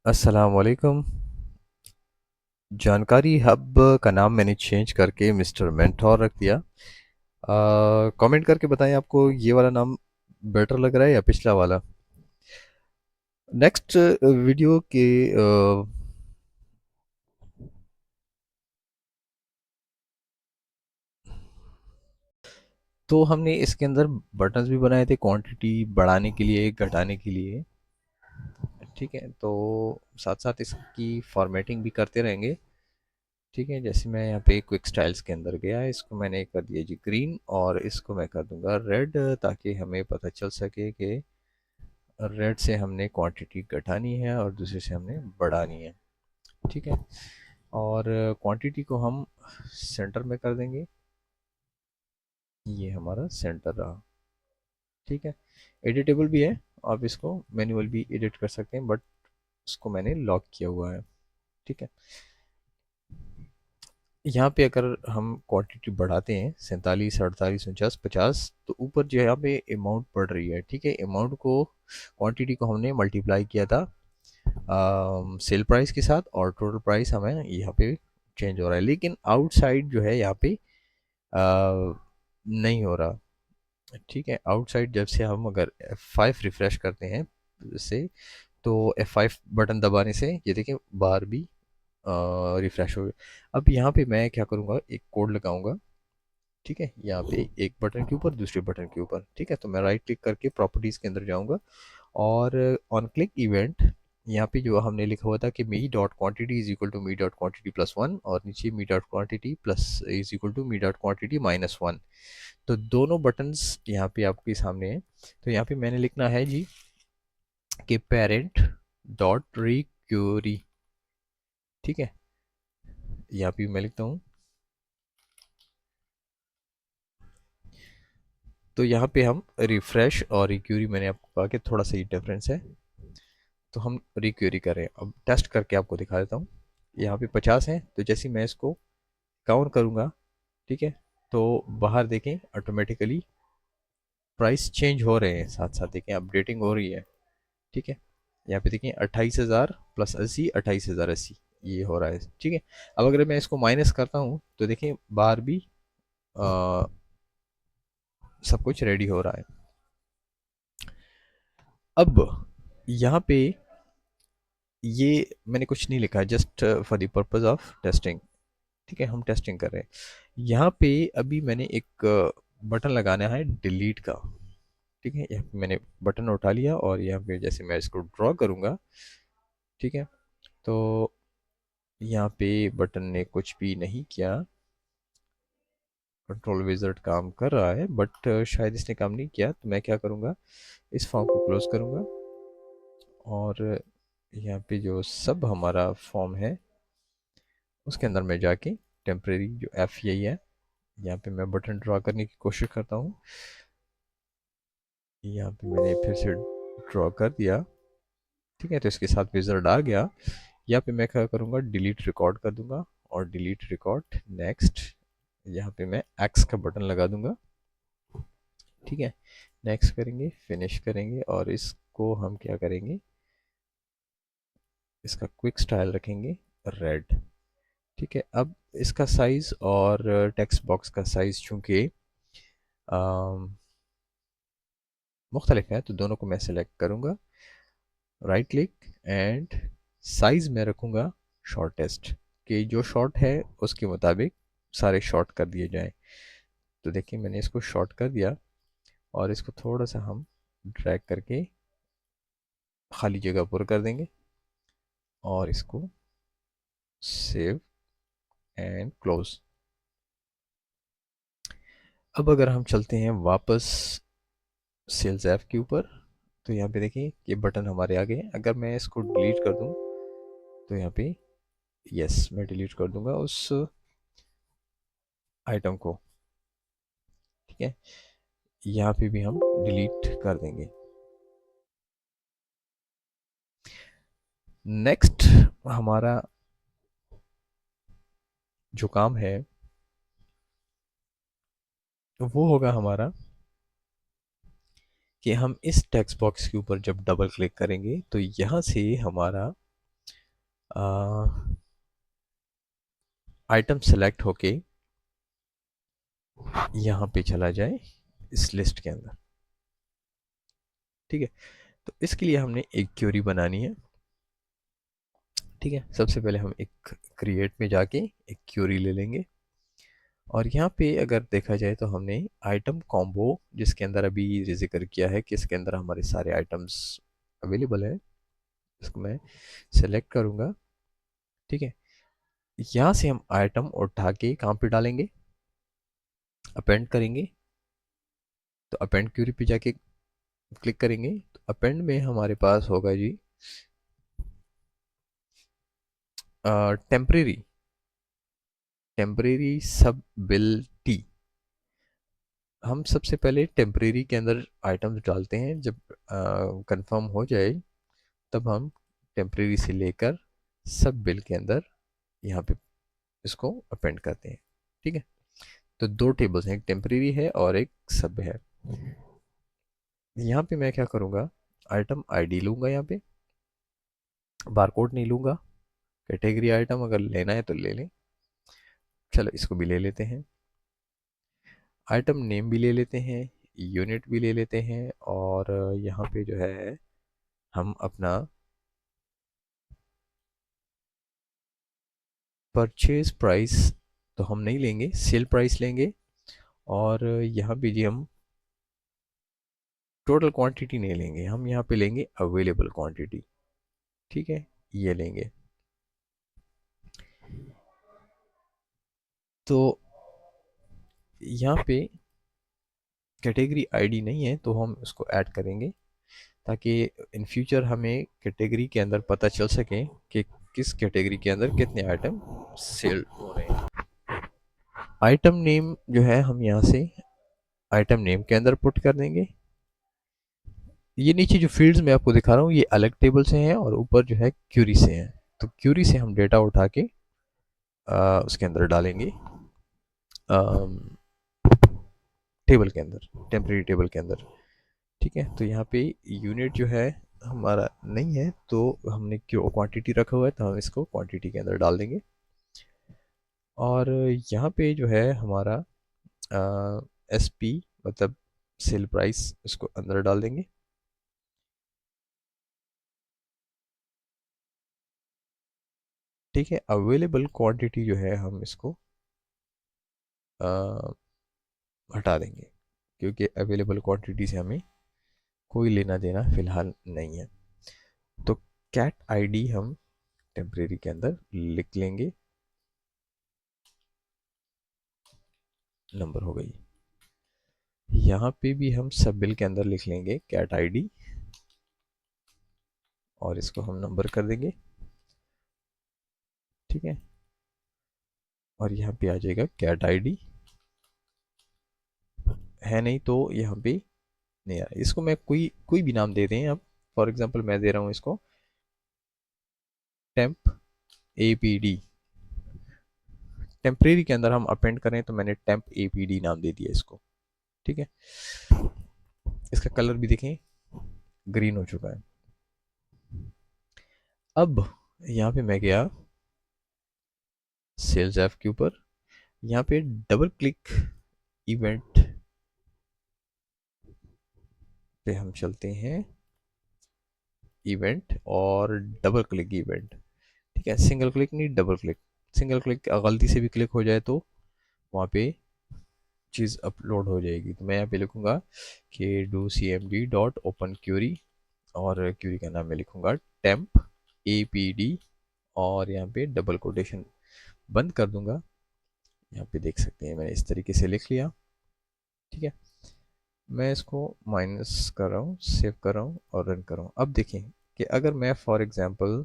अस्सलाम वालेकुम। जानकारी हब का नाम मैंने चेंज करके मिस्टर मेंटोर रख दिया। कमेंट करके बताएं आपको ये वाला नाम बेटर लग रहा है या पिछला वाला। नेक्स्ट वीडियो के तो हमने इसके अंदर बटन्स भी बनाए थे क्वांटिटी बढ़ाने के लिए घटाने के लिए। ठीक है, तो साथ साथ इसकी फॉर्मेटिंग भी करते रहेंगे। ठीक है, जैसे मैं यहाँ पे क्विक स्टाइल्स के अंदर गया, इसको मैंने कर दिया जी ग्रीन और इसको मैं कर दूंगा रेड, ताकि हमें पता चल सके कि रेड से हमने क्वांटिटी घटानी है और दूसरे से हमने बढ़ानी है। ठीक है, और क्वांटिटी को हम सेंटर में कर देंगे। ये हमारा सेंटर रहा। ठीक है, एडिटेबल भी है, आप इसको मैन्युअल भी एडिट कर सकते हैं, बट उसको मैंने लॉक किया हुआ है। ठीक है, यहाँ पे अगर हम क्वांटिटी बढ़ाते हैं 47 48 49 50, तो ऊपर जो है यहाँ पे अमाउंट बढ़ रही है। ठीक है, अमाउंट को क्वांटिटी को हमने मल्टीप्लाई किया था सेल प्राइस के साथ, और टोटल प्राइस हमें यहाँ पे चेंज हो रहा है, लेकिन आउटसाइड जो है यहाँ पे नहीं हो रहा। ठीक है, आउटसाइड जब से हम अगर F5 रिफ्रेश करते हैं से, तो F5 बटन दबाने से ये देखिए बार भी रिफ्रेश हो गया। अब यहाँ पे मैं क्या करूँगा, एक कोड लगाऊंगा। ठीक है, यहाँ पे एक बटन के ऊपर दूसरे बटन के ऊपर। ठीक है, तो मैं राइट क्लिक करके प्रॉपर्टीज़ के अंदर जाऊँगा और ऑन क्लिक इवेंट, यहाँ पे जो हमने लिखा हुआ था कि me dot quantity is equal to me dot quantity plus one, और नीचे me dot quantity plus is equal to me dot quantity minus one. तो दोनों बटन्स यहाँ पे आपके सामने हैं। तो यहाँ पे मैंने लिखना है जी कि पेरेंट डॉट रिक्यूरी। ठीक है, यहाँ पे मैं लिखता हूँ। तो यहाँ पे हम रिफ्रेश और रिक्यूरी, मैंने आपको कहा कि थोड़ा सा ही डिफरेंस है, तो हम रिक्वेरी करें। अब टेस्ट करके आपको दिखा देता हूँ। यहाँ पे 50 है, तो जैसे मैं इसको काउंट करूँगा, ठीक है, तो बाहर देखें ऑटोमेटिकली प्राइस चेंज हो रहे हैं, साथ साथ देखें अपडेटिंग हो रही है। ठीक है, यहाँ पे देखें 28,000 प्लस 80, 28,080 ये हो रहा है। ठीक है, अब अगर मैं इसको माइनस करता हूँ तो देखें बाहर भी आ, सब कुछ रेडी हो रहा है। अब यहाँ पे ये मैंने कुछ नहीं लिखा, just for the purpose of testing. ठीक है, हम टेस्टिंग कर रहे हैं। यहाँ पे अभी मैंने एक बटन लगाना है डिलीट का। ठीक है, यहाँ पे मैंने बटन उठा लिया और यहाँ पे जैसे मैं इसको ड्रॉ करूँगा, ठीक है, तो यहाँ पे बटन ने कुछ भी नहीं किया। कंट्रोल विज़ार्ड काम कर रहा है, बट शायद इसने काम नहीं किया, तो मैं क्या करूँगा, इस फॉर्म को क्लोज करूँगा और यहाँ पे जो सब हमारा फॉर्म है उसके अंदर मैं जाके टेम्परेरी जो एफ यही है, यहाँ पे मैं बटन ड्रॉ करने की कोशिश करता हूँ। यहाँ पे मैंने फिर से ड्रॉ कर दिया। ठीक है, तो इसके साथ विज़ार्ड आ गया। यहाँ पे मैं क्या करूँगा, डिलीट रिकॉर्ड कर दूंगा और डिलीट रिकॉर्ड नेक्स्ट, यहाँ पे मैं एक्स का बटन लगा दूंगा। ठीक है, नेक्स्ट करेंगे, फिनिश करेंगे और इसको हम क्या करेंगे, इसका क्विक स्टाइल रखेंगे रेड। ठीक है, अब इसका साइज़ और टेक्स्ट बॉक्स का साइज़ चूँकि मुख्तलिफ है, तो दोनों को मैं सेलेक्ट करूँगा, राइट क्लिक एंड साइज़ में रखूँगा शॉर्टेस्ट, कि जो शॉर्ट है उसके मुताबिक सारे शॉर्ट कर दिए जाएं। तो देखिए मैंने इसको शॉर्ट कर दिया और इसको थोड़ा सा हम ड्रैग करके खाली जगह पर कर देंगे और इसको सेव एंड क्लोज। अब अगर हम चलते हैं वापस सेल्स ऐप के ऊपर, तो यहाँ पे देखिए ये बटन हमारे आ गए। अगर मैं इसको डिलीट कर दूँ तो यहाँ पे यस मैं डिलीट कर दूंगा उस आइटम को। ठीक है, यहाँ पे भी हम डिलीट कर देंगे। नेक्स्ट हमारा जो काम है वो होगा हमारा कि हम इस टेक्स्ट बॉक्स के ऊपर जब डबल क्लिक करेंगे तो यहाँ से हमारा आइटम सेलेक्ट होके यहाँ पे चला जाए इस लिस्ट के अंदर। ठीक है, तो इसके लिए हमने एक क्यूरी बनानी है। ठीक है, सबसे पहले हम एक क्रिएट में जाके एक क्यूरी ले लेंगे, और यहाँ पे अगर देखा जाए तो हमने आइटम कॉम्बो जिसके अंदर अभी जिक्र किया है कि इसके अंदर हमारे सारे आइटम्स अवेलेबल है, इसको मैं सेलेक्ट करूँगा। ठीक है, यहाँ से हम आइटम उठा के कहाँ पे डालेंगे, अपेंड करेंगे। तो अपेंड क्यूरी पे जाके क्लिक करेंगे, तो अपेंड में हमारे पास होगा जी टेम्परेरी टेम्परेरी सब बिल टी। हम सबसे पहले टेम्परेरी के अंदर आइटम्स डालते हैं, जब कंफर्म हो जाए तब हम टेम्परेरी से लेकर सब बिल के अंदर यहाँ पे इसको अपेंड करते हैं। ठीक है, तो दो टेबल्स हैं, एक टेम्परेरी है और एक सब है। यहाँ पे मैं क्या करूँगा, आइटम आईडी लूँगा, यहाँ पे बारकोड नहीं लूँगा। कैटेगरी आइटम अगर लेना है तो ले लें, चलो इसको भी ले लेते हैं। आइटम नेम भी ले लेते हैं, यूनिट भी ले लेते हैं, और यहाँ पे जो है हम अपना परचेज प्राइस तो हम नहीं लेंगे, सेल प्राइस लेंगे। और यहाँ पे जी हम टोटल क्वांटिटी नहीं लेंगे, हम यहाँ पे लेंगे अवेलेबल क्वांटिटी। ठीक है, ये लेंगे। तो यहाँ पे कैटेगरी आईडी नहीं है तो हम उसको ऐड करेंगे, ताकि इन फ्यूचर हमें कैटेगरी के अंदर पता चल सके कि किस कैटेगरी के अंदर कितने आइटम सेल हो रहे हैं। आइटम नेम जो है हम यहाँ से आइटम नेम के अंदर पुट कर देंगे। ये नीचे जो फील्ड्स मैं आपको दिखा रहा हूँ ये अलग टेबल से हैं और ऊपर जो है क्यूरी से हैं। तो क्यूरी से हम डेटा उठा के उसके अंदर डालेंगे, टेबल के अंदर, टेम्परेरी टेबल के अंदर। ठीक है, तो यहाँ पे यूनिट जो है हमारा नहीं है, तो हमने क्यों क्वांटिटी रखा हुआ है तो हम इसको क्वांटिटी के अंदर डाल देंगे। और यहाँ पे जो है हमारा एस पी मतलब सेल प्राइस, इसको अंदर डाल देंगे। ठीक है, अवेलेबल क्वांटिटी जो है हम इसको अ, हटा देंगे, क्योंकि अवेलेबल क्वांटिटी से हमें कोई लेना देना फिलहाल नहीं है। तो कैट आईडी हम टेम्परेरी के अंदर लिख लेंगे, नंबर हो गई। यहाँ पे भी हम सब बिल के अंदर लिख लेंगे कैट आईडी, और इसको हम नंबर कर देंगे। ठीक है, और यहाँ पे आ जाएगा कैट आईडी, है नहीं तो यहाँ पे नहीं आ रहा। इसको मैं कोई कोई भी नाम दे दें, अब फॉर एग्जांपल मैं दे रहा हूँ इसको टेम्प एपीडी। टेम्परेरी के अंदर हम अपेंड करें तो मैंने टेम्प एपीडी नाम दे दिया इसको। ठीक है, इसका कलर भी देखें ग्रीन हो चुका है। अब यहाँ पे मैं गया सेल्स ऐप के ऊपर, यहाँ पे डबल क्लिक इवेंट पे हम चलते हैं, इवेंट और डबल क्लिक इवेंट। ठीक है, सिंगल क्लिक नहीं, डबल क्लिक। सिंगल क्लिक गलती से भी क्लिक हो जाए तो वहाँ पे चीज़ अपलोड हो जाएगी। तो मैं यहाँ पे लिखूँगा कि do C M D dot open query, और क्यूरी का नाम मैं लिखूँगा टेम्प ए पी डी, और यहाँ पे डबल कोटेशन बंद कर दूंगा। यहाँ पे देख सकते हैं मैंने इस तरीके से लिख लिया। ठीक है, मैं इसको माइनस कर रहा हूँ, सेव कर रहा हूँ और रन कर रहा हूँ। अब देखें कि अगर मैं फॉर एग्जांपल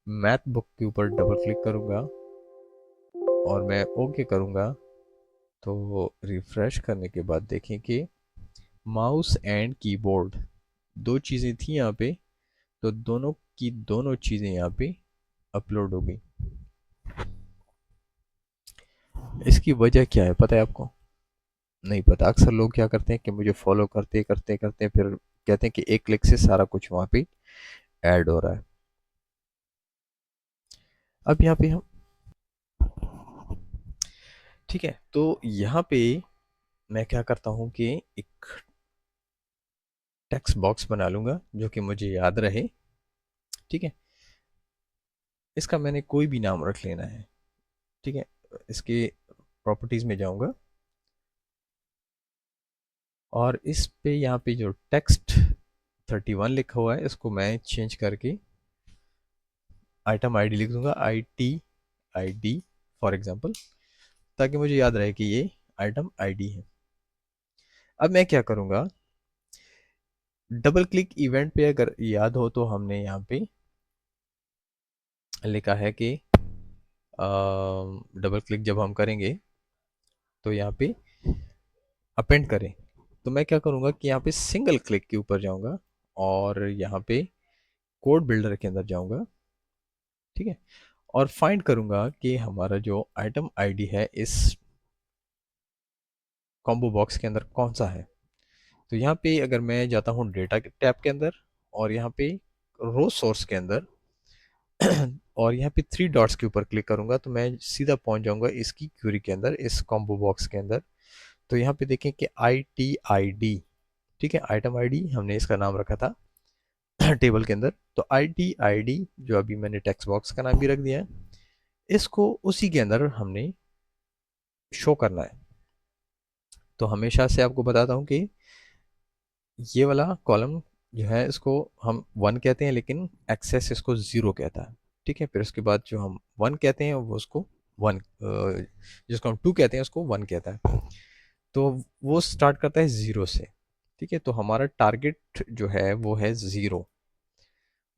मैथ बुक के ऊपर डबल क्लिक करूँगा और मैं ओके करूँगा, तो रिफ्रेश करने के बाद देखें कि माउस एंड कीबोर्ड दो चीज़ें थी यहाँ पे, तो दोनों की दोनों चीज़ें यहाँ पे अपलोड हो गई। इसकी वजह क्या है पता है आपको? नहीं पता। अक्सर लोग क्या करते हैं कि मुझे फॉलो करते करते करते फिर कहते हैं कि एक क्लिक से सारा कुछ वहाँ पे ऐड हो रहा है। अब यहाँ पे हम, ठीक है, तो यहाँ पे मैं क्या करता हूँ कि एक टेक्स्ट बॉक्स बना लूँगा जो कि मुझे याद रहे। ठीक है, इसका मैंने कोई भी नाम रख लेना है। ठीक है, इसके प्रॉपर्टीज़ में जाऊँगा और इस पे यहाँ पे जो टेक्स्ट 31 लिखा हुआ है इसको मैं चेंज करके आइटम आईडी लिख दूंगा, ITID फॉर एग्जांपल, ताकि मुझे याद रहे कि ये आइटम आईडी है। अब मैं क्या करूँगा, डबल क्लिक इवेंट पे अगर याद हो तो हमने यहाँ पे लिखा है कि डबल क्लिक जब हम करेंगे तो यहाँ पे अपेंड करें, तो मैं क्या करूँगा कि यहाँ पे सिंगल क्लिक के ऊपर जाऊँगा और यहाँ पे कोड बिल्डर के अंदर जाऊँगा। ठीक है, और फाइंड करूँगा कि हमारा जो आइटम आईडी है इस कॉम्बो बॉक्स के अंदर कौन सा है। तो यहाँ पे अगर मैं जाता हूँ डेटा के टैब के अंदर और यहाँ पे रो सोर्स के अंदर और यहाँ पे थ्री डॉट्स के ऊपर क्लिक करूँगा तो मैं सीधा पहुँच जाऊँगा इसकी क्यूरी के अंदर, इस कॉम्बो बॉक्स के अंदर। तो यहाँ पे देखें कि ITID, ठीक है, आइटम आईडी हमने इसका नाम रखा था टेबल के अंदर, तो ITID जो अभी मैंने टेक्स्ट बॉक्स का नाम भी रख दिया है, इसको उसी के अंदर हमने शो करना है। तो हमेशा से आपको बताता हूँ कि ये वाला कॉलम जो है इसको हम 1 कहते हैं, लेकिन एक्सेस इसको 0 कहता है। ठीक है, फिर उसके बाद जो हम 1 कहते हैं वो उसको 1, जिसको हम 2 कहते हैं उसको 1 कहता है। तो वो स्टार्ट करता है 0 से। ठीक है, तो हमारा टारगेट जो है वो है 0।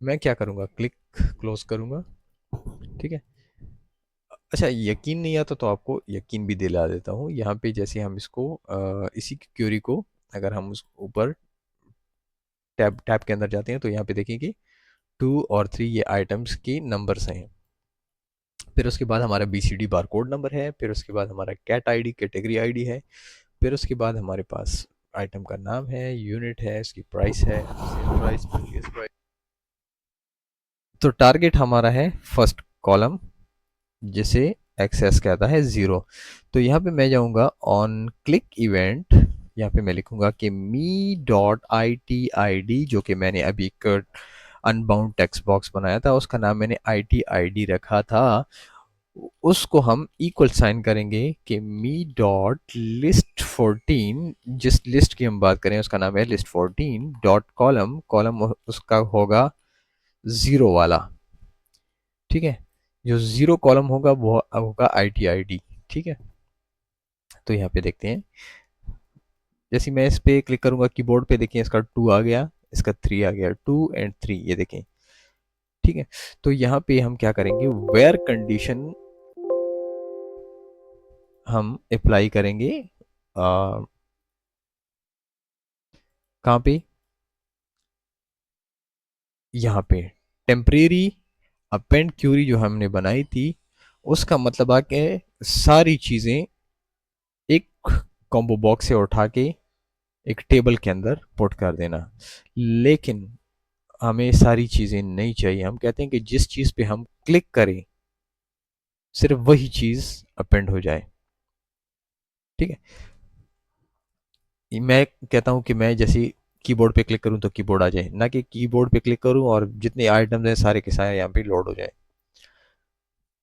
मैं क्या करूँगा, क्लिक क्लोज करूँगा। ठीक है, अच्छा यकीन नहीं आता तो आपको यकीन भी दिला देता हूँ। यहाँ पे जैसे हम इसको इसी क्यूरी को अगर हम उस ऊपर टैब टैब के अंदर जाते हैं तो यहाँ पे देखिए कि 2 और 3 ये आइटम्स की नंबर्स हैं। फिर उसके बाद हमारा BCD बार कोड नंबर है, फिर उसके बाद हमारा कैट आईडी कैटेगरी आईडी है, फिर उसके बाद हमारे पास आइटम का नाम है, यूनिट है, इसकी प्राइस है, सेल प्राइस, परचेज प्राइस। तो टारगेट हमारा है फर्स्ट कॉलम जिसे एक्सेस कहता है 0। तो यहाँ पे मैं जाऊँगा ऑन क्लिक इवेंट, यहाँ पे मैं लिखूंगा कि मी डॉट ITID, जो कि मैंने अभी एक अनबाउंड टेक्स्ट बॉक्स बनाया था उसका नाम मैंने ITID रखा था, उसको हम इक्वल साइन करेंगे कि मी डॉट लिस्ट 14, जिस लिस्ट की हम बात करें उसका नाम है लिस्ट 14 डॉट कॉलम, कॉलम उसका होगा 0 वाला। ठीक है, जो 0 कॉलम होगा वो होगा ITID। ठीक है, तो यहाँ पे देखते हैं, जैसे मैं इस पे क्लिक करूंगा कीबोर्ड पे, देखिए इसका 2 आ गया, इसका 3 आ गया, 2 एंड 3, ये देखें। ठीक है, तो यहाँ पे हम क्या करेंगे, वेयर कंडीशन हम अप्लाई करेंगे कहाँ पे, यहाँ पे टेम्परेरी अपेंड क्यूरी जो हमने बनाई थी उसका मतलब आ के सारी चीज़ें एक कॉम्बो बॉक्स से उठा के एक टेबल के अंदर पुट कर देना। लेकिन हमें सारी चीज़ें नहीं चाहिए, हम कहते हैं कि जिस चीज़ पे हम क्लिक करें सिर्फ वही चीज़ अपेंड हो जाए। ठीक है, मैं कहता हूँ कि मैं जैसे कीबोर्ड पे क्लिक करूँ तो कीबोर्ड आ जाए, ना कि कीबोर्ड पे क्लिक करूँ और जितने आइटम्स हैं सारे के सारे यहाँ पे लोड हो जाए।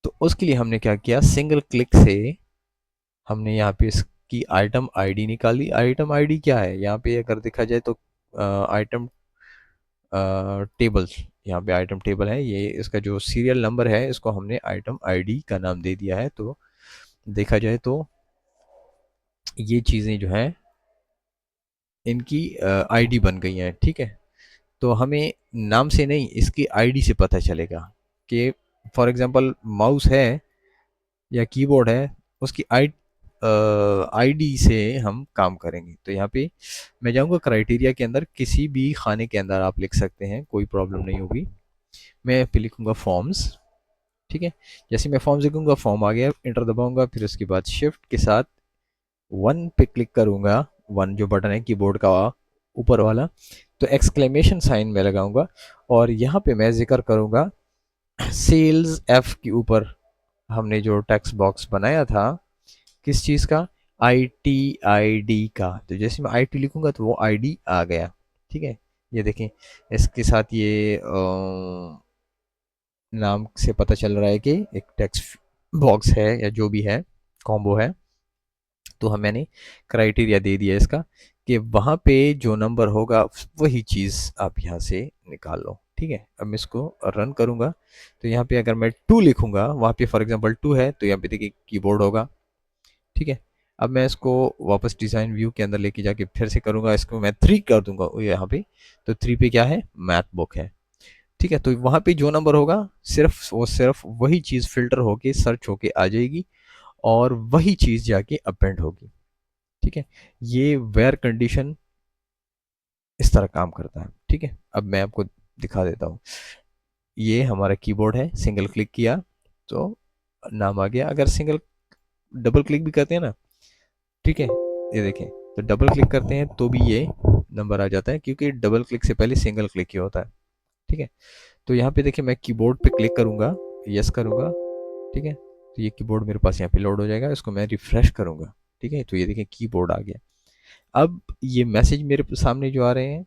तो उसके लिए हमने क्या किया, सिंगल क्लिक से हमने यहाँ पे इसकी आइटम आईडी निकाली। आइटम आईडी क्या है, यहाँ पे अगर देखा जाए तो आइटम टेबल्स, यहाँ पे आइटम टेबल है, ये इसका जो सीरियल नंबर है इसको हमने आइटम आईडी का नाम दे दिया है। तो देखा जाए तो ये चीज़ें जो हैं इनकी आईडी बन गई हैं। ठीक है, तो हमें नाम से नहीं इसकी आईडी से पता चलेगा कि फॉर एग्जांपल माउस है या कीबोर्ड है, उसकी आईडी से हम काम करेंगे। तो यहाँ पे मैं जाऊँगा क्राइटेरिया के अंदर, किसी भी खाने के अंदर आप लिख सकते हैं, कोई प्रॉब्लम नहीं होगी। मैं यहाँ पे लिखूँगा फॉर्म्स। ठीक है, जैसे मैं फॉर्म्स लिखूँगा फॉर्म आ गया, इंटर दबाऊँगा, फिर उसके बाद शिफ्ट के साथ 1 पे क्लिक करूँगा, 1 जो बटन है कीबोर्ड का ऊपर वाला, तो एक्सक्लेमेशन साइन में लगाऊंगा और यहाँ पे मैं जिक्र करूँगा सेल्स एफ के ऊपर हमने जो टेक्स्ट बॉक्स बनाया था, किस चीज़ का, आई टी आई डी का, तो जैसे मैं आई टी लिखूंगा तो वो आई डी आ गया। ठीक है, ये देखें, इसके साथ ये नाम से पता चल रहा है कि एक टेक्स्ट बॉक्स है या जो भी है, कॉम्बो है। तो हम मैंने क्राइटेरिया दे दिया इसका कि वहाँ पे जो नंबर होगा वही चीज़ आप यहाँ से निकाल लो। ठीक है, अब मैं इसको रन करूँगा तो यहाँ पे अगर मैं 2 लिखूँगा, वहाँ पे फॉर एग्जांपल 2 है तो यहाँ पे देखिए कीबोर्ड होगा। ठीक है, अब मैं इसको वापस डिज़ाइन व्यू के अंदर लेके जाके फिर से करूँगा, इसको मैं 3 कर दूंगा यहाँ पे। तो 3 पे क्या है, मैथ बुक है। ठीक है, तो वहाँ पे जो नंबर होगा सिर्फ वही चीज़ फिल्टर होके सर्च होके आ जाएगी और वही चीज़ जाके अपेंड होगी। ठीक है, ये वेयर कंडीशन इस तरह काम करता है। ठीक है, अब मैं आपको दिखा देता हूँ। ये हमारा कीबोर्ड है, सिंगल क्लिक किया तो नाम आ गया। अगर सिंगल डबल क्लिक भी करते हैं ना, ठीक है, ये देखें, तो डबल क्लिक करते हैं तो भी ये नंबर आ जाता है, क्योंकि डबल क्लिक से पहले सिंगल क्लिक ही होता है। ठीक है, तो यहाँ पे देखिए मैं कीबोर्ड पे क्लिक करूंगा, यस करूंगा। ठीक है, तो ये कीबोर्ड मेरे पास यहाँ पे लोड हो जाएगा, इसको मैं रिफ्रेश करूंगा। ठीक है, तो ये देखिए कीबोर्ड आ गया। अब ये मैसेज मेरे सामने जो आ रहे हैं,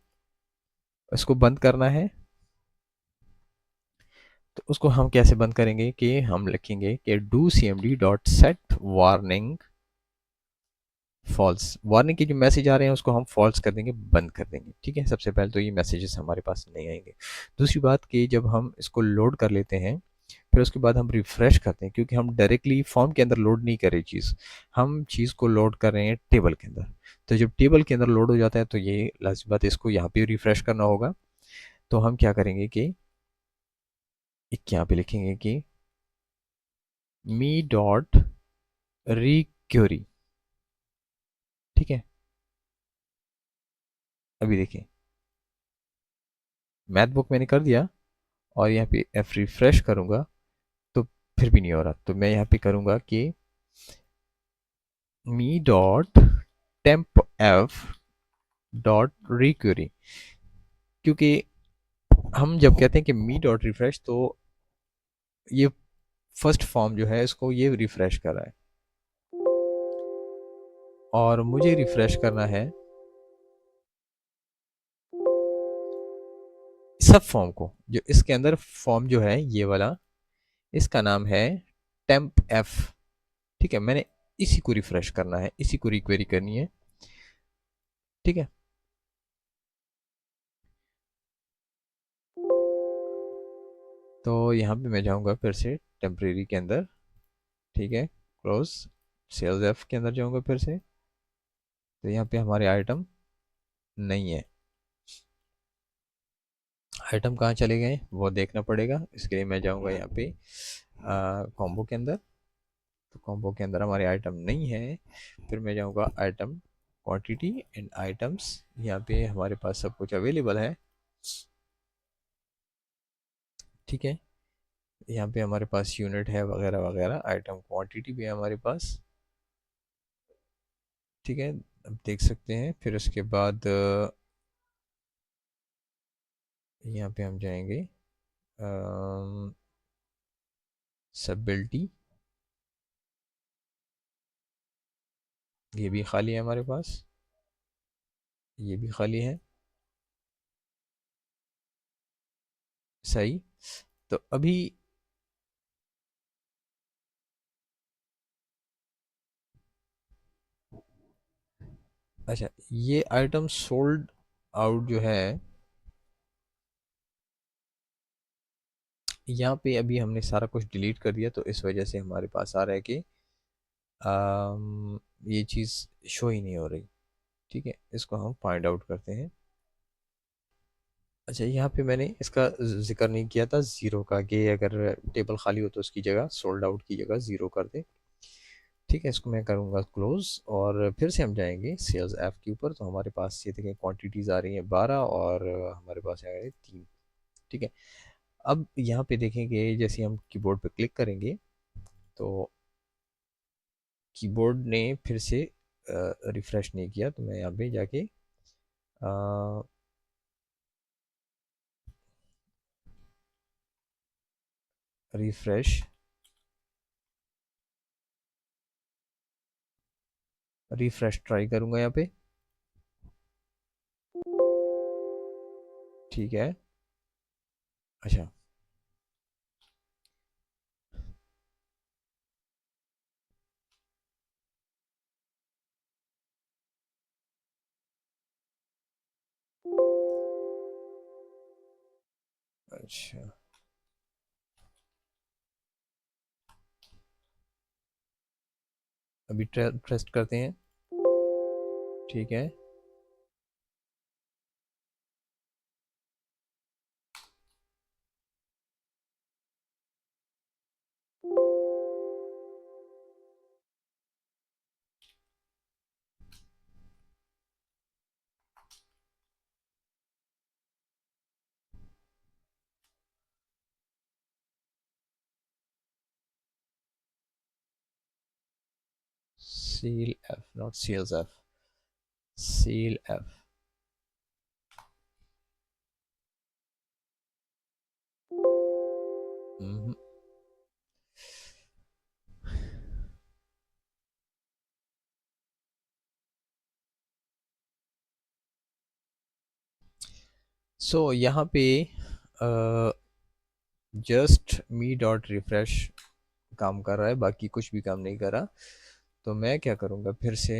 इसको बंद करना है। तो उसको हम कैसे बंद करेंगे कि हम लिखेंगे कि do C M D dot set warning false. Warning के जो मैसेज आ रहे हैं उसको हम फॉल्स कर देंगे, बंद कर देंगे। ठीक है, सबसे पहले तो ये मैसेजेस हमारे पास नहीं आएंगे। दूसरी बात कि जब हम इसको लोड कर लेते हैं, फिर उसके बाद हम रिफ्रेश करते हैं, क्योंकि हम डायरेक्टली फॉर्म के अंदर लोड नहीं कर रहे चीज़, हम चीज़ को लोड कर रहे हैं टेबल के अंदर। तो जब टेबल के अंदर लोड हो जाता है तो ये लास्ट बात, इसको यहाँ पे रिफ्रेश करना होगा। तो हम क्या करेंगे कि एक यहाँ पे लिखेंगे कि मी डॉट रिक्वेरी। ठीक है, अभी देखिए मैथ बुक मैंने कर दिया और यहाँ पे एफ रिफ्रेश करूँगा तो फिर भी नहीं हो रहा। तो मैं यहाँ पे करूँगा कि me dot temp F dot रिक्वेरी, क्योंकि हम जब कहते हैं कि मी डॉट रिफ्रेश तो ये फर्स्ट फॉर्म जो है इसको ये रिफ्रेश कर रहा है, और मुझे रिफ्रेश करना है सब फॉर्म को। जो इसके अंदर फॉर्म जो है ये वाला, इसका नाम है टेम्प एफ। ठीक है, मैंने इसी को रिफ्रेश करना है, इसी को रिक्वेरी करनी है। ठीक है, तो यहाँ पे मैं जाऊँगा फिर से टेम्परेरी के अंदर। ठीक है, क्लोज, सेल्स एफ के अंदर जाऊँगा फिर से। तो यहाँ पे हमारे आइटम नहीं है। आइटम कहाँ चले गए वो देखना पड़ेगा, इसके लिए मैं जाऊँगा यहाँ पे कॉम्बो के अंदर। तो कॉम्बो के अंदर हमारे आइटम नहीं है। फिर मैं जाऊँगा आइटम क्वांटिटी एंड आइटम्स, यहाँ पे हमारे पास सब कुछ अवेलेबल है। ठीक है, यहाँ पे हमारे पास यूनिट है वगैरह वगैरह, आइटम क्वांटिटी भी है हमारे पास। ठीक है, अब देख सकते हैं। फिर उसके बाद यहाँ पे हम जाएंगे सबबिलिटी, ये भी खाली है हमारे पास, ये भी खाली है। सही, तो अभी अच्छा, ये आइटम सोल्ड आउट जो है, यहाँ पे अभी हमने सारा कुछ डिलीट कर दिया तो इस वजह से हमारे पास आ रहा है कि ये चीज़ शो ही नहीं हो रही। ठीक है, इसको हम फाइंड आउट करते हैं। अच्छा, यहाँ पे मैंने इसका जिक्र नहीं किया था ज़ीरो का, कि अगर टेबल खाली हो तो उसकी जगह सोल्ड आउट की जगह ज़ीरो कर दे। ठीक है, इसको मैं करूँगा क्लोज और फिर से हम जाएंगे सेल्स ऐप के ऊपर। तो हमारे पास ये देखें क्वांटिटीज़ आ रही हैं 12 और हमारे पास है 3। ठीक है, अब यहाँ पे देखेंगे जैसे हम कीबोर्ड पे क्लिक करेंगे तो कीबोर्ड ने फिर से रिफ़्रेश नहीं किया। तो मैं यहाँ पे जाके रिफ्रेश, रिफ्रेश ट्राई करूंगा यहाँ पे। ठीक है। अच्छा। अच्छा, अभी टेस्ट करते हैं। ठीक है। Seal F, not cells F, seal F. So यहाँ पे जस्ट मी डॉट रिफ्रेश काम कर रहा है, बाकी कुछ भी काम नहीं कर रहा। तो मैं क्या करूँगा, फिर से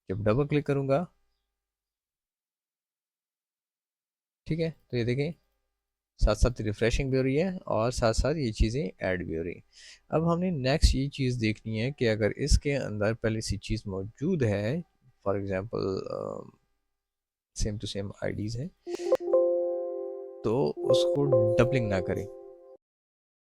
जब डबल क्लिक करूँगा, ठीक है, तो ये देखें साथ साथ रिफ्रेशिंग भी हो रही है और साथ साथ ये चीज़ें ऐड भी हो रही हैं। अब हमने नेक्स्ट ये चीज़ देखनी है कि अगर इसके अंदर पहले सी चीज़ मौजूद है, for example same to same IDs हैं, तो उसको डबलिंग ना करें।